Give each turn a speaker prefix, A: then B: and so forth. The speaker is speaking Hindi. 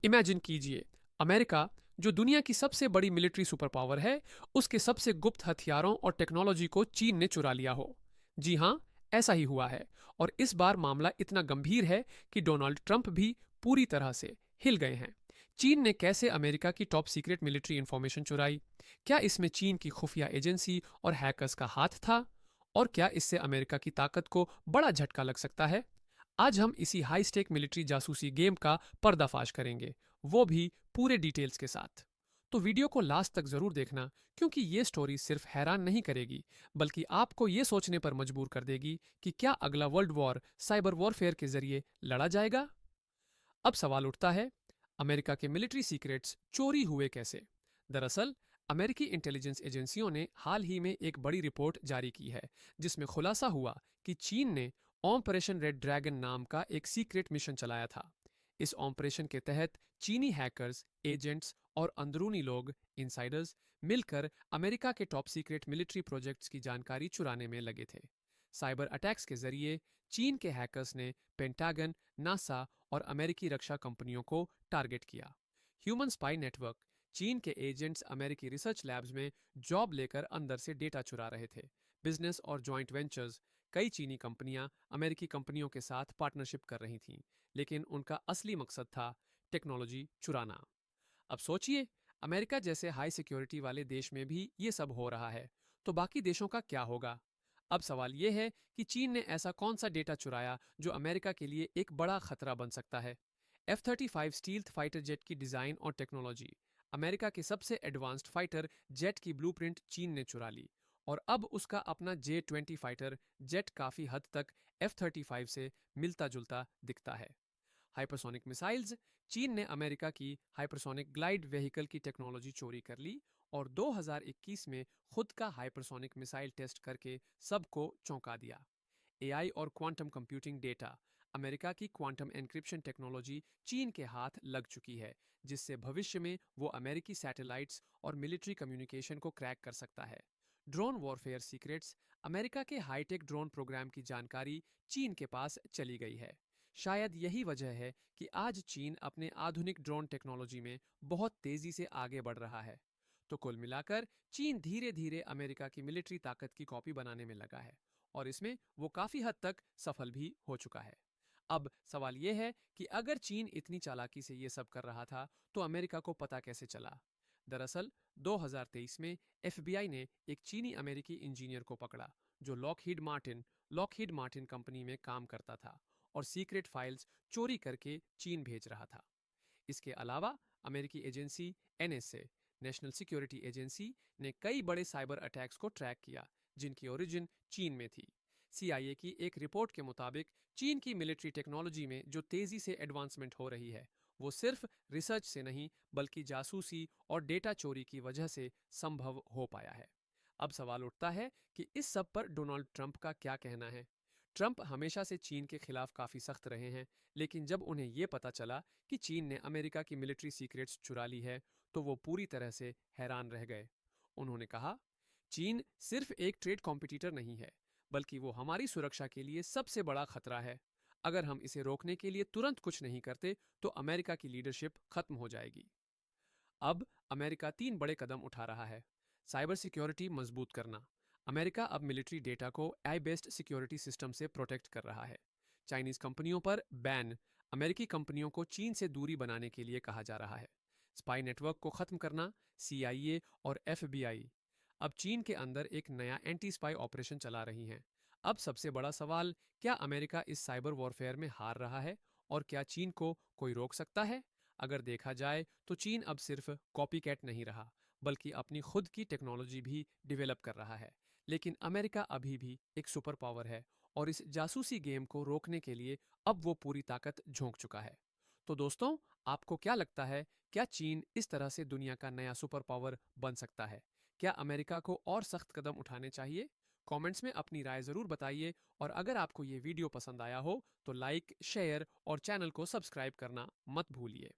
A: इमेजिन कीजिए, अमेरिका जो दुनिया की सबसे बड़ी मिलिट्री सुपर पावर है, उसके सबसे गुप्त हथियारों और टेक्नोलॉजी को चीन ने चुरा लिया हो। जी हाँ, ऐसा ही हुआ है। और इस बार मामला इतना गंभीर है कि डोनाल्ड ट्रंप भी पूरी तरह से हिल गए हैं। चीन ने कैसे अमेरिका की टॉप सीक्रेट मिलिट्री इंफॉर्मेशन चुराई? क्या इसमें चीन की खुफिया एजेंसी और हैकर्स का हाथ था? और क्या इससे अमेरिका की ताकत को बड़ा झटका लग सकता है? आज हम इसी हाई स्टेक मिलिट्री जासूसी गेम का पर्दाफाश करेंगे, वो भी पूरे डिटेल्स के साथ। तो वीडियो को लास्ट तक जरूर देखना, क्योंकि ये स्टोरी सिर्फ हैरान नहीं करेगी, बल्कि आपको ये सोचने पर मजबूर कर देगी कि क्या अगला वर्ल्ड वॉर साइबर वॉरफेयर के जरिए लड़ा जाएगा। अब सवाल उठता है, अमेरिका के मिलिट्री सीक्रेट्स चोरी हुए कैसे? दरअसल अमेरिकी इंटेलिजेंस एजेंसियों ने हाल ही में एक बड़ी रिपोर्ट जारी की है, जिसमें खुलासा हुआ कि चीन ने ऑपरेशन रेड ड्रैगन नाम का एक सीक्रेट मिशन चलाया था। इस ऑपरेशन के तहत चीनी हैकर्स, एजेंट्स और अंदरूनी लोग, इनसाइडर्स, मिलकर अमेरिका के टॉप सीक्रेट मिलिट्री प्रोजेक्ट्स की जानकारी चुराने में लगे थे। साइबर अटैक्स के जरिए चीन के हैकर्स ने पेंटागन, नासा और अमेरिकी रक्षा कंपनियों को टारगेट किया। ह्यूमन स्पाई नेटवर्क, चीन के एजेंट्स अमेरिकी रिसर्च लैब्स में जॉब लेकर अंदर से डेटा चुरा रहे थे। बिजनेस और जॉइंट वेंचर्स, कई चीनी कंपनियां अमेरिकी कंपनियों के साथ पार्टनरशिप कर रही थीं, लेकिन उनका असली मकसद था टेक्नोलॉजी चुराना। अब सोचिए, अमेरिका जैसे हाई सिक्योरिटी वाले देश में भी ये सब हो रहा है, तो बाकी देशों का क्या होगा? अब सवाल यह है कि चीन ने ऐसा कौन सा डेटा चुराया जो अमेरिका के लिए एक बड़ा खतरा बन सकता है। F-35 स्टील्थ फाइटर जेट की डिजाइन और टेक्नोलॉजी, अमेरिका के सबसे एडवांस्ड फाइटर जेट की ब्लूप्रिंट चीन ने चुरा ली, और अब उसका अपना J-20 फाइटर जेट काफी हद तक F-35 से मिलता जुलता दिखता है। हाइपरसोनिक मिसाइल्स, चीन ने अमेरिका की हाइपरसोनिक ग्लाइड व्हीकल की टेक्नोलॉजी चोरी कर ली और 2021 में खुद का हाइपरसोनिक मिसाइल टेस्ट करके सबको चौंका दिया। एआई और क्वांटम कंप्यूटिंग डेटा, अमेरिका की क्वांटम एन्क्रिप्शन टेक्नोलॉजी चीन के हाथ लग चुकी है, जिससे भविष्य में वो अमेरिकी सैटेलाइट्स और मिलिट्री कम्युनिकेशन को क्रैक कर सकता है। ड्रोन वॉरफेयर सीक्रेट्स, अमेरिका के हाईटेक ड्रोन प्रोग्राम की जानकारी चीन के पास चली गई है। शायद यही वजह है कि आज चीन अपने आधुनिक ड्रोन टेक्नोलॉजी में बहुत तेजी से आगे बढ़ रहा है। तो कुल मिलाकर चीन धीरे धीरे अमेरिका की मिलिट्री ताकत की कॉपी बनाने में लगा है, और इसमें वो काफी हद तक सफल भी हो चुका है। अब सवाल यह है कि अगर चीन इतनी चालाकी से ये सब कर रहा था, तो अमेरिका को पता कैसे चला? दरअसल 2023 में एफबीआई ने एक चीनी अमेरिकी इंजीनियर को पकड़ा, जो लॉकहीड मार्टिन कंपनी में काम करता था और सीक्रेट फाइल्स चोरी करके चीन भेज रहा था। इसके अलावा अमेरिकी agency NSA, national security agency, ने कई बड़े साइबर अटैक्स को ट्रैक किया, जिनकी ओरिजिन चीन में थी। सीआईए की एक रिपोर्ट के मुताबिक चीन की मिलिट्री टेक्नोलॉजी में जो तेजी से एडवांसमेंट हो रही है, वो सिर्फ रिसर्च से नहीं, बल्कि जासूसी और डेटा चोरी की वजह से संभव हो पाया है। अब सवाल उठता है कि इस सब पर डोनाल्ड ट्रंप का क्या कहना है। ट्रंप हमेशा से चीन के खिलाफ काफी सख्त रहे हैं, लेकिन जब उन्हें यह पता चला कि चीन ने अमेरिका की मिलिट्री सीक्रेट्स चुरा ली है, तो वो पूरी तरह से हैरान रह गए। उन्होंने कहा, चीन सिर्फ एक ट्रेड कॉम्पिटिटर नहीं है, बल्कि वो हमारी सुरक्षा के लिए सबसे बड़ा खतरा है। अगर हम इसे रोकने के लिए तुरंत कुछ नहीं करते, तो अमेरिका की लीडरशिप खत्म हो जाएगी। अब अमेरिका 3 बड़े कदम उठा रहा है। साइबर सिक्योरिटी मजबूत करना, अमेरिका अब मिलिट्री डेटा को आई बेस्ड सिक्योरिटी सिस्टम से प्रोटेक्ट कर रहा है। चाइनीज कंपनियों पर बैन, अमेरिकी कंपनियों को चीन से दूरी बनाने के लिए कहा जा रहा है। स्पाई नेटवर्क को खत्म करना, सीआईए और एफबीआई अब चीन के अंदर एक नया एंटी स्पाई ऑपरेशन चला रही हैं। अब सबसे बड़ा सवाल, क्या अमेरिका इस साइबर वॉरफेयर में हार रहा है, और क्या चीन को कोई रोक सकता है? अगर देखा जाए तो चीन अब सिर्फ कॉपी कैट नहीं रहा, बल्कि अपनी खुद की टेक्नोलॉजी भी डिवेलप कर रहा है। लेकिन अमेरिका अभी भी एक सुपर पावर है, और इस जासूसी गेम को रोकने के लिए अब वो पूरी ताकत झोंक चुका है। तो दोस्तों, आपको क्या लगता है, क्या चीन इस तरह से दुनिया का नया सुपर पावर बन सकता है? क्या अमेरिका को और सख्त कदम उठाने चाहिए? कमेंट्स में अपनी राय जरूर बताइए, और अगर आपको ये वीडियो पसंद आया हो तो लाइक, शेयर और चैनल को सब्सक्राइब करना मत भूलिए।